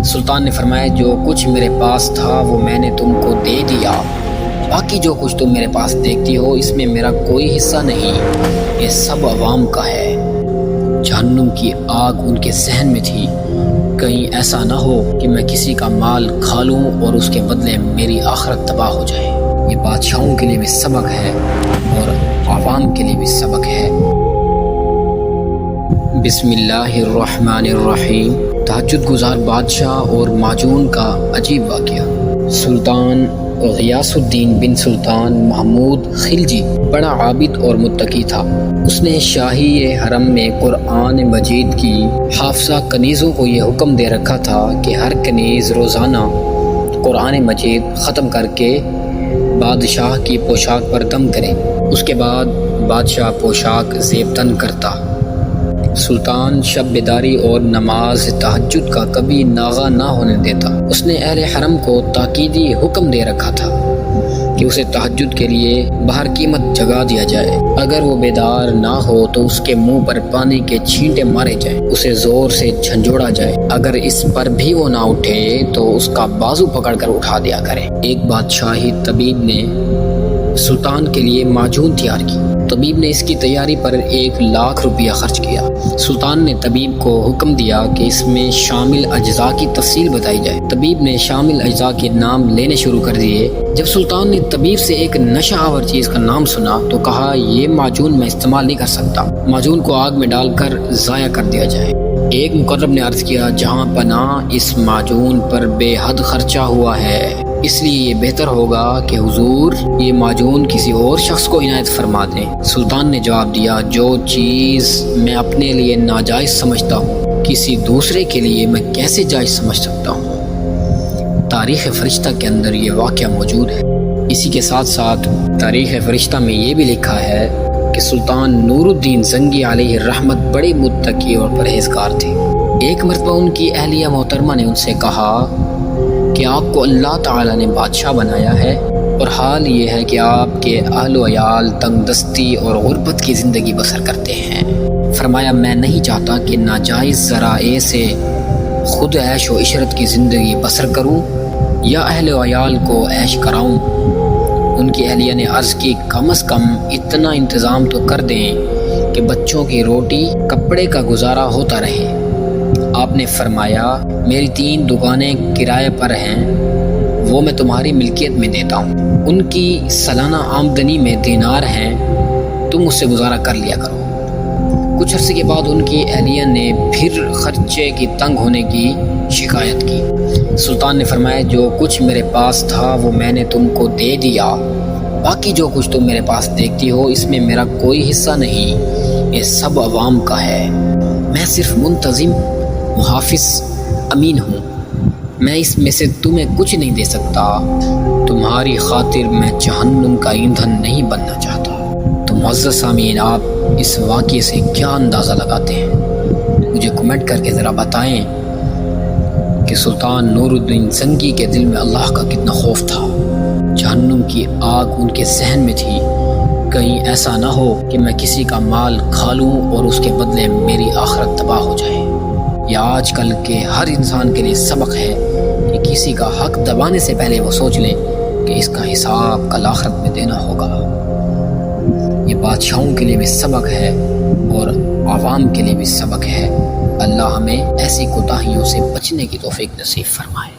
سلطان نے فرمایا جو کچھ میرے پاس تھا وہ میں نے تم کو دے دیا، باقی جو کچھ تم میرے پاس دیکھتی ہو اس میں میرا کوئی حصہ نہیں، یہ سب عوام کا ہے۔ جہنم کی آگ ان کے ذہن میں تھی، کہیں ایسا نہ ہو کہ میں کسی کا مال کھا لوں اور اس کے بدلے میری آخرت تباہ ہو جائے۔ یہ بادشاہوں کے لیے بھی سبق ہے اور عوام کے لیے بھی سبق ہے۔ بسم اللہ الرحمن الرحیم۔ تہجد گزار بادشاہ اور معجون کا عجیب واقعہ۔ سلطان غیاث الدین بن سلطان محمود خلجی بڑا عابد اور متقی تھا۔ اس نے شاہی حرم میں قرآن مجید کی حافظہ کنیزوں کو یہ حکم دے رکھا تھا کہ ہر کنیز روزانہ قرآن مجید ختم کر کے بادشاہ کی پوشاک پر دم کرے، اس کے بعد بادشاہ پوشاک زیب تن کرتا۔ سلطان شب بیداری اور نماز تہجد کا کبھی ناغہ نہ ہونے دیتا۔ اس نے اہل حرم کو تاکیدی حکم دے رکھا تھا کہ اسے تہجد کے لیے باہر قیمت جگا دیا جائے، اگر وہ بیدار نہ ہو تو اس کے منہ پر پانی کے چھینٹے مارے جائیں، اسے زور سے جھنجھوڑا جائے، اگر اس پر بھی وہ نہ اٹھے تو اس کا بازو پکڑ کر اٹھا دیا کرے۔ ایک بادشاہی طبیب نے سلطان کے لیے معجون تیار کی۔ طبیب نے اس کی تیاری پر 1,00,000 روپیہ خرچ کیا۔ سلطان نے طبیب کو حکم دیا کہ اس میں شامل اجزاء کی تفصیل بتائی جائے۔ طبیب نے شامل اجزاء کے نام لینے شروع کر دیے۔ جب سلطان نے طبیب سے ایک نشہ آور چیز کا نام سنا تو کہا یہ معجون میں استعمال نہیں کر سکتا، معجون کو آگ میں ڈال کر ضائع کر دیا جائے۔ ایک مقرب نے عرض کیا جہاں پناہ اس معجون پر بے حد خرچہ ہوا ہے، اس لیے یہ بہتر ہوگا کہ حضور یہ معجون کسی اور شخص کو عنایت فرما دیں۔ سلطان نے جواب دیا جو چیز میں اپنے لیے ناجائز سمجھتا ہوں کسی دوسرے کے لیے میں کیسے جائز سمجھ سکتا ہوں۔ تاریخ فرشتہ کے اندر یہ واقعہ موجود ہے۔ اسی کے ساتھ ساتھ تاریخ فرشتہ میں یہ بھی لکھا ہے کہ سلطان نور الدین زنگی علیہ الرحمت بڑے متقی اور پرہیزگار تھے۔ ایک مرتبہ ان کی اہلیہ محترمہ نے ان سے کہا کہ آپ کو اللہ تعالیٰ نے بادشاہ بنایا ہے اور حال یہ ہے کہ آپ کے اہل و عیال تنگ دستی اور غربت کی زندگی بسر کرتے ہیں۔ فرمایا میں نہیں چاہتا کہ ناجائز ذرائع سے خود عیش و عشرت کی زندگی بسر کروں یا اہل و عیال کو عیش کراؤں۔ ان کی اہلیہ نے عرض کی کم از کم اتنا انتظام تو کر دیں کہ بچوں کی روٹی کپڑے کا گزارا ہوتا رہے۔ آپ نے فرمایا میری 3 دکانیں کرائے پر ہیں، وہ میں تمہاری ملکیت میں دیتا ہوں، ان کی سالانہ آمدنی میں دینار ہیں، تم اس سے گزارا کر لیا کرو۔ کچھ عرصے کے بعد ان کی اہلیہ نے پھر خرچے کی تنگ ہونے کی شکایت کی۔ سلطان نے فرمایا جو کچھ میرے پاس تھا وہ میں نے تم کو دے دیا، باقی جو کچھ تم میرے پاس دیکھتی ہو اس میں میرا کوئی حصہ نہیں، یہ سب عوام کا ہے، میں صرف منتظم محافظ امین ہوں، میں اس میں سے تمہیں کچھ نہیں دے سکتا، تمہاری خاطر میں جہنم کا ایندھن نہیں بننا چاہتا۔ تو معزز سامعین آپ اس واقعے سے کیا اندازہ لگاتے ہیں؟ مجھے کمنٹ کر کے ذرا بتائیں کہ سلطان نور الدین زنگی کے دل میں اللہ کا کتنا خوف تھا۔ جہنم کی آگ ان کے ذہن میں تھی، کہیں ایسا نہ ہو کہ میں کسی کا مال کھا لوں اور اس کے بدلے میری آخرت تباہ ہو جائے۔ یا آج کل کے ہر انسان کے لیے سبق ہے کہ کسی کا حق دبانے سے پہلے وہ سوچ لیں کہ اس کا حساب کل آخرت میں دینا ہوگا۔ یہ بادشاہوں کے لیے بھی سبق ہے اور عوام کے لیے بھی سبق ہے۔ اللہ ہمیں ایسی کوتاہیوں سے بچنے کی توفیق نصیب فرمائے۔